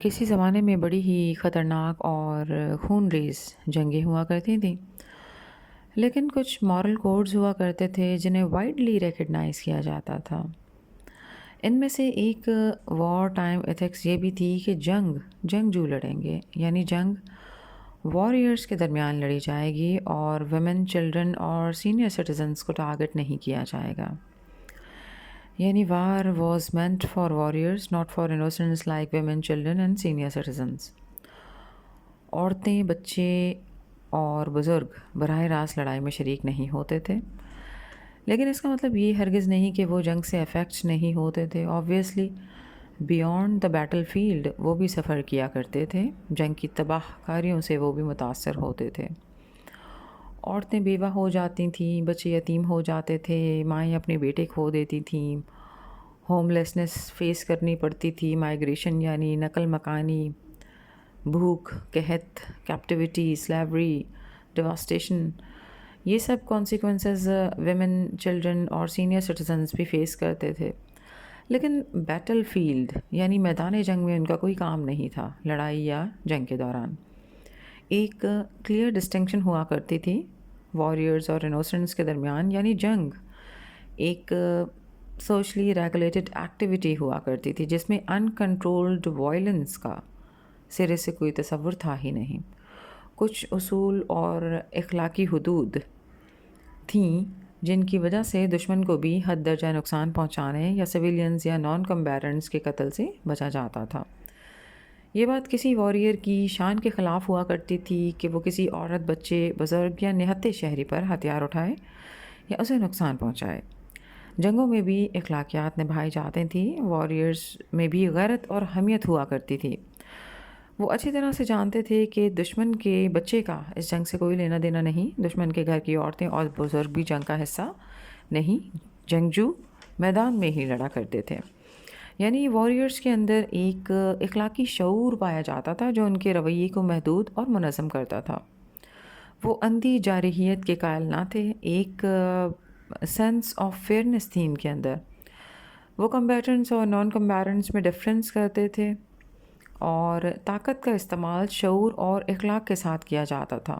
کسی زمانے میں بڑی ہی خطرناک اور خون ریز جنگیں ہوا کرتی تھیں، لیکن کچھ مورل کوڈز ہوا کرتے تھے جنہیں وائڈلی ریکگنائز کیا جاتا تھا۔ ان میں سے ایک وار ٹائم ایتھکس یہ بھی تھی کہ جنگ جو لڑیں گے، یعنی جنگ واریئرز کے درمیان لڑی جائے گی اور ویمن، چلڈرن اور سینئر سٹیزنز کو ٹارگٹ نہیں کیا جائے گا۔ یعنی war was meant for warriors not for innocents like women, children and senior citizens. عورتیں، بچے اور بزرگ براہ راست لڑائی میں شریک نہیں ہوتے تھے، لیکن اس کا مطلب یہ ہرگز نہیں کہ وہ جنگ سے افیکٹ نہیں ہوتے تھے۔ Obviously beyond the battle field وہ بھی سفر کیا کرتے تھے، جنگ کی تباہ کاریوں سے وہ بھی متاثر ہوتے تھے۔ عورتیں بیوہ ہو جاتی تھیں، بچے یتیم ہو جاتے تھے، مائیں اپنے بیٹے کھو دیتی تھیں، ہوم لیسنس فیس کرنی پڑتی تھی، مائیگریشن یعنی نقل مکانی، بھوک، قحط، کیپٹیوٹی، سلیوری، ڈیواسٹیشن، یہ سب کانسیکوینسز ویمن، چلڈرن اور سینئر سٹیزنز بھی فیس کرتے تھے۔ لیکن بیٹل فیلڈ یعنی میدان جنگ میں ان کا کوئی کام نہیں تھا لڑائی یا جنگ کے دوران۔ ایک کلیئر ڈسٹنکشن ہوا کرتی تھی واریئرز اور انوسنٹس کے درمیان، یعنی جنگ ایک سوشلی ریگولیٹڈ ایکٹیویٹی ہوا کرتی تھی جس میں انکنٹرولڈ وائلنس کا سرے سے کوئی تصور تھا ہی نہیں۔ کچھ اصول اور اخلاقی حدود تھیں جن کی وجہ سے دشمن کو بھی حد درجہ نقصان پہنچانے یا سویلینز یا نان کمبیٹنٹس کے قتل سے بچا جاتا تھا۔ یہ بات کسی واریئر کی شان کے خلاف ہوا کرتی تھی کہ وہ کسی عورت، بچے، بزرگ یا نہتے شہری پر ہتھیار اٹھائے یا اسے نقصان پہنچائے۔ جنگوں میں بھی اخلاقیات نبھائی جاتی تھیں، واریئرز میں بھی غیرت اور حمیت ہوا کرتی تھی۔ وہ اچھی طرح سے جانتے تھے کہ دشمن کے بچے کا اس جنگ سے کوئی لینا دینا نہیں، دشمن کے گھر کی عورتیں اور بزرگ بھی جنگ کا حصہ نہیں، جنگجو میدان میں ہی لڑا کرتے تھے۔ یعنی واریئرز کے اندر ایک اخلاقی شعور پایا جاتا تھا جو ان کے رویے کو محدود اور منظم کرتا تھا۔ وہ اندھی جارحیت کے قائل نہ تھے، ایک سینس آف فیئرنس تھی ان کے اندر۔ وہ کمبیٹنٹس اور نان کمبیٹنٹس میں ڈفرینس کرتے تھے اور طاقت کا استعمال شعور اور اخلاق کے ساتھ کیا جاتا تھا۔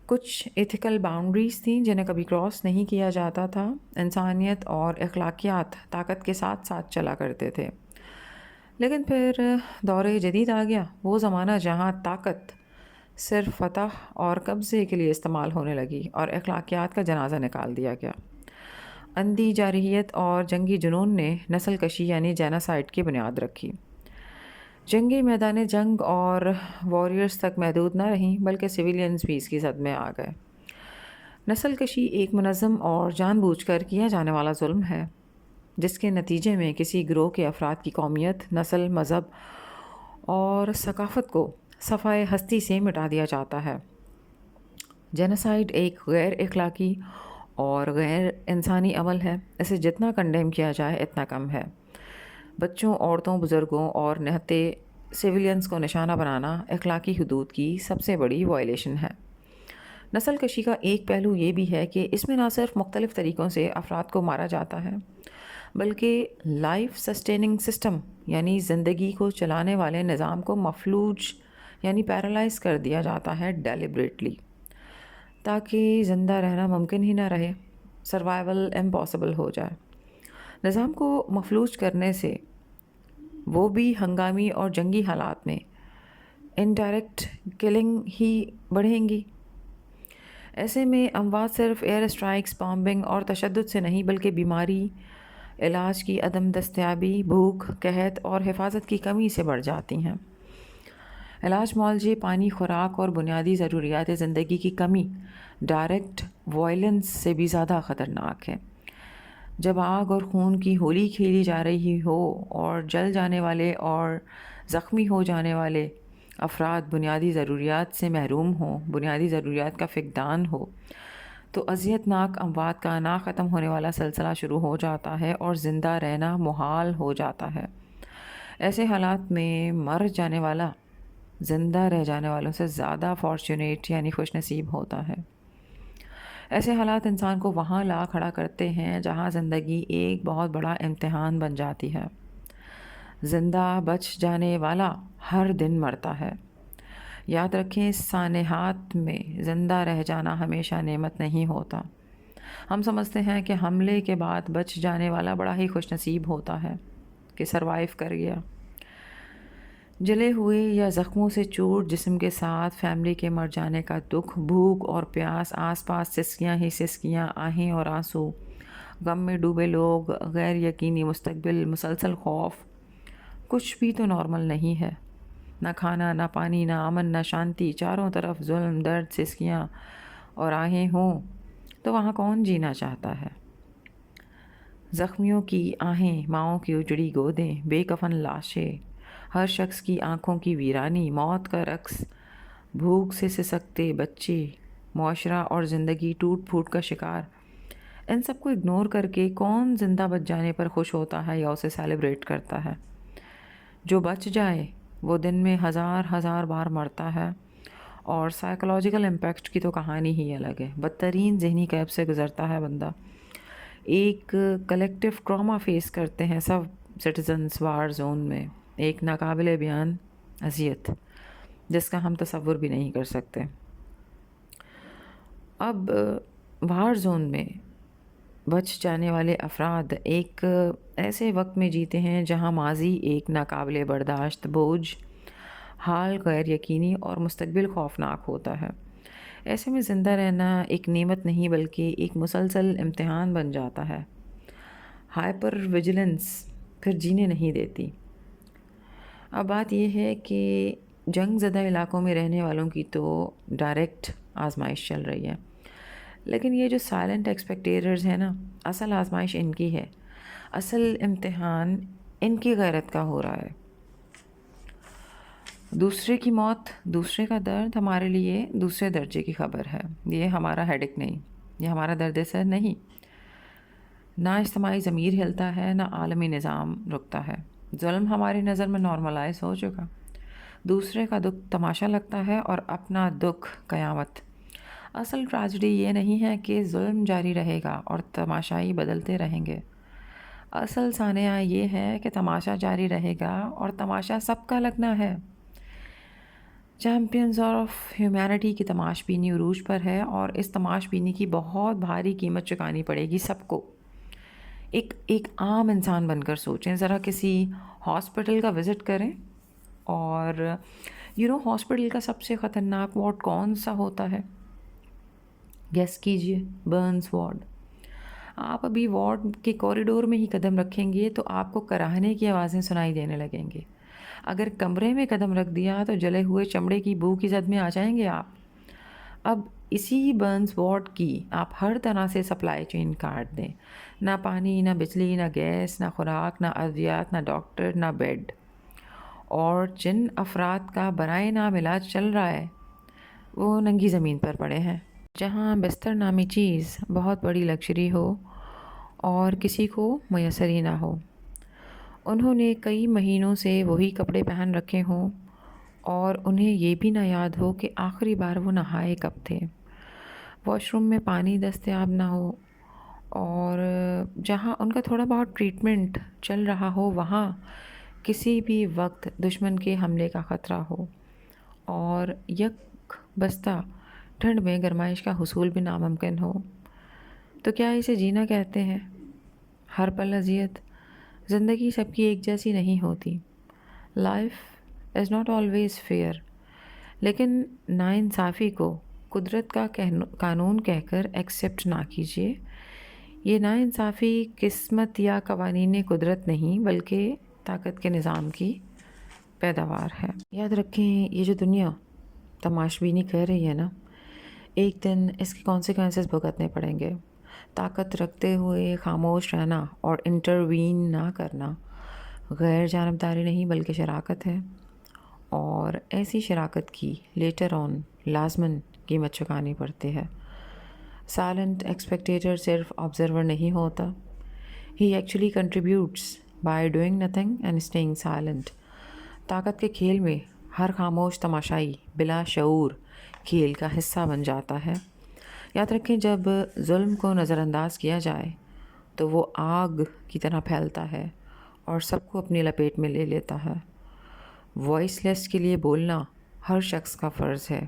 کچھ ایتھیکل باؤنڈریز تھیں جنہیں کبھی کراس نہیں کیا جاتا تھا۔ انسانیت اور اخلاقیات طاقت کے ساتھ ساتھ چلا کرتے تھے۔ لیکن پھر دور جدید آ گیا، وہ زمانہ جہاں طاقت صرف فتح اور قبضے کے لیے استعمال ہونے لگی اور اخلاقیات کا جنازہ نکال دیا گیا۔ اندھی جارحیت اور جنگی جنون نے نسل کشی یعنی جینوسائیڈ کی بنیاد رکھی۔ جنگی میدان جنگ اور واریئرز تک محدود نہ رہیں بلکہ سویلینز بھی اس کی زد میں آ گئے۔ نسل کشی ایک منظم اور جان بوجھ کر کیا جانے والا ظلم ہے جس کے نتیجے میں کسی گروہ کے افراد کی قومیت، نسل، مذہب اور ثقافت کو صفحۂ ہستی سے مٹا دیا جاتا ہے۔ جینوسائیڈ ایک غیر اخلاقی اور غیر انسانی عمل ہے، اسے جتنا کنڈیم کیا جائے اتنا کم ہے۔ بچوں، عورتوں، بزرگوں اور نہتے سویلینز کو نشانہ بنانا اخلاقی حدود کی سب سے بڑی وائلیشن ہے۔ نسل کشی کا ایک پہلو یہ بھی ہے کہ اس میں نہ صرف مختلف طریقوں سے افراد کو مارا جاتا ہے بلکہ لائف سسٹیننگ سسٹم یعنی زندگی کو چلانے والے نظام کو مفلوج یعنی پیرالائز کر دیا جاتا ہے ڈیلیبریٹلی، تاکہ زندہ رہنا ممکن ہی نہ رہے، سروائیول امپاسبل ہو جائے۔ نظام کو مفلوج کرنے سے وہ بھی ہنگامی اور جنگی حالات میں انڈائریکٹ کلنگ ہی بڑھیں گی۔ ایسے میں اموات صرف ایئر اسٹرائکس، بامبنگ اور تشدد سے نہیں بلکہ بیماری، علاج کی عدم دستیابی، بھوک، قحط اور حفاظت کی کمی سے بڑھ جاتی ہیں۔ علاج، معالجے، پانی، خوراک اور بنیادی ضروریات زندگی کی کمی ڈائریکٹ وائلنس سے بھی زیادہ خطرناک ہے۔ جب آگ اور خون کی ہولی کھیلی جا رہی ہو اور جل جانے والے اور زخمی ہو جانے والے افراد بنیادی ضروریات سے محروم ہوں، بنیادی ضروریات کا فقدان ہو، تو اذیت ناک اموات کا نہ ختم ہونے والا سلسلہ شروع ہو جاتا ہے اور زندہ رہنا محال ہو جاتا ہے۔ ایسے حالات میں مر جانے والا زندہ رہ جانے والوں سے زیادہ فارچونیٹ یعنی خوش نصیب ہوتا ہے۔ ایسے حالات انسان کو وہاں لا کھڑا کرتے ہیں جہاں زندگی ایک بہت بڑا امتحان بن جاتی ہے۔ زندہ بچ جانے والا ہر دن مرتا ہے۔ یاد رکھیں، اس سانحات میں زندہ رہ جانا ہمیشہ نعمت نہیں ہوتا۔ ہم سمجھتے ہیں کہ حملے کے بعد بچ جانے والا بڑا ہی خوش نصیب ہوتا ہے کہ سروائیو کر گیا۔ جلے ہوئے یا زخموں سے چوٹ جسم کے ساتھ فیملی کے مر جانے کا دکھ، بھوک اور پیاس، آس پاس سسکیاں ہی سسکیاں، آہیں اور آنسو، غم میں ڈوبے لوگ، غیر یقینی مستقبل، مسلسل خوف، کچھ بھی تو نارمل نہیں ہے۔ نہ کھانا، نہ پانی، نہ امن، نہ شانتی، چاروں طرف ظلم، درد، سسکیاں اور آہیں ہوں تو وہاں کون جینا چاہتا ہے؟ زخمیوں کی آہیں، ماؤں کی اجڑی گودیں، بے کفن لاشیں، ہر شخص کی آنکھوں کی ویرانی، موت کا رقص، بھوک سے سسکتے بچے، معاشرہ اور زندگی ٹوٹ پھوٹ کا شکار، ان سب کو اگنور کر کے کون زندہ بچ جانے پر خوش ہوتا ہے یا اسے سیلیبریٹ کرتا ہے؟ جو بچ جائے وہ دن میں ہزار بار مرتا ہے، اور سائیکولوجیکل امپیکٹ کی تو کہانی ہی الگ ہے۔ بدترین ذہنی قید سے گزرتا ہے بندہ، ایک کلیکٹیو ٹراما فیس کرتے ہیں سب سٹیزنز وار زون میں، ایک ناقابل بیان اذیت جس کا ہم تصور بھی نہیں کر سکتے۔ اب وار زون میں بچ جانے والے افراد ایک ایسے وقت میں جیتے ہیں جہاں ماضی ایک ناقابل برداشت بوجھ، حال غیر یقینی اور مستقبل خوفناک ہوتا ہے۔ ایسے میں زندہ رہنا ایک نعمت نہیں بلکہ ایک مسلسل امتحان بن جاتا ہے۔ ہائپر ویجیلنس پھر جینے نہیں دیتی۔ اب بات یہ ہے کہ جنگ زدہ علاقوں میں رہنے والوں کی تو ڈائریکٹ آزمائش چل رہی ہے، لیکن یہ جو سائلنٹ ایکسپیکٹیٹرز ہیں نا، اصل آزمائش ان کی ہے، اصل امتحان ان کی غیرت کا ہو رہا ہے۔ دوسرے کی موت، دوسرے کا درد ہمارے لیے دوسرے درجے کی خبر ہے، یہ ہمارا ہیڈک نہیں، یہ ہمارا درد سر نہیں۔ نہ اجتماعی ضمیر ہلتا ہے، نہ عالمی نظام رکتا ہے۔ ظلم ہماری نظر میں نارملائز ہو چکا، دوسرے کا دکھ تماشا لگتا ہے اور اپنا دکھ قیامت۔ اصل ٹریجڈی یہ نہیں ہے کہ ظلم جاری رہے گا اور تماشائی بدلتے رہیں گے، اصل سانحہ یہ ہے کہ تماشا جاری رہے گا اور تماشا سب کا لگنا ہے۔ چیمپئنز آف ہیومینٹی کی تماش بینی عروج پر ہے، اور اس تماش بینی کی بہت بھاری قیمت چکانی پڑے گی سب کو۔ ایک عام انسان بن کر سوچیں، ذرا کسی ہاسپٹل کا وزٹ کریں، اور ہاسپٹل کا سب سے خطرناک وارڈ کون سا ہوتا ہے؟ گیس کیجئے، برنز وارڈ۔ آپ ابھی وارڈ کے کوریڈور میں ہی قدم رکھیں گے تو آپ کو کراہنے کی آوازیں سنائی دینے لگیں گے۔ اگر کمرے میں قدم رکھ دیا تو جلے ہوئے چمڑے کی بو کی زد میں آ جائیں گے آپ۔ اب اسی برنز وارڈ کی آپ ہر طرح سے سپلائی چین کاٹ دیں، نہ پانی، نہ بجلی، نہ گیس، نہ خوراک، نہ ادویات، نہ ڈاکٹر، نہ بیڈ، اور جن افراد کا برائے نام علاج چل رہا ہے وہ ننگی زمین پر پڑے ہیں، جہاں بستر نامی چیز بہت بڑی لگژری ہو اور کسی کو میسر ہی نہ ہو۔ انہوں نے کئی مہینوں سے وہی کپڑے پہن رکھے ہوں اور انہیں یہ بھی نہ یاد ہو کہ آخری بار وہ نہائے کب تھے، واش روم میں پانی دستیاب نہ ہو، اور جہاں ان کا تھوڑا بہت ٹریٹمنٹ چل رہا ہو وہاں کسی بھی وقت دشمن کے حملے کا خطرہ ہو، اور یک بستہ ٹھنڈ میں گرمائش کا حصول بھی ناممکن ہو، تو کیا اسے جینا کہتے ہیں؟ ہر پل اذیت۔ زندگی سب کی ایک جیسی نہیں ہوتی، life is not always fair, لیکن ناانصافی کو قدرت کا قانون کہہ کر ایکسیپٹ نہ کیجیے۔ یہ ناانصافی قسمت یا قوانین قدرت نہیں بلکہ طاقت کے نظام کی پیداوار ہے۔ یاد رکھیں، یہ جو دنیا تماش بینی کر رہی ہے نا، ایک دن اس کے کانسیکوینسز بھگتنے پڑیں گے۔ طاقت رکھتے ہوئے خاموش رہنا اور انٹروین نہ کرنا غیر جانبداری نہیں بلکہ شراکت ہے، اور ایسی شراکت کی لیٹر آن لازماً قیمت چکانی پڑتی ہے۔ سائلنٹ ایکسپیکٹیٹر صرف آبزرور نہیں ہوتا، he actually contributes by doing nothing and staying silent. طاقت کے کھیل میں ہر خاموش تماشائی بلا شعور کھیل کا حصہ بن جاتا ہے۔ یاد رکھیں، جب ظلم کو نظر انداز کیا جائے تو وہ آگ کی طرح پھیلتا ہے، اور سب کو اپنی لپیٹ میں لے لیتا ہے۔ وائس لیس کے لیے بولنا ہر شخص کا فرض ہے۔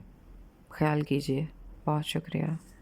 خیال کیجیے۔ بہت شکریہ۔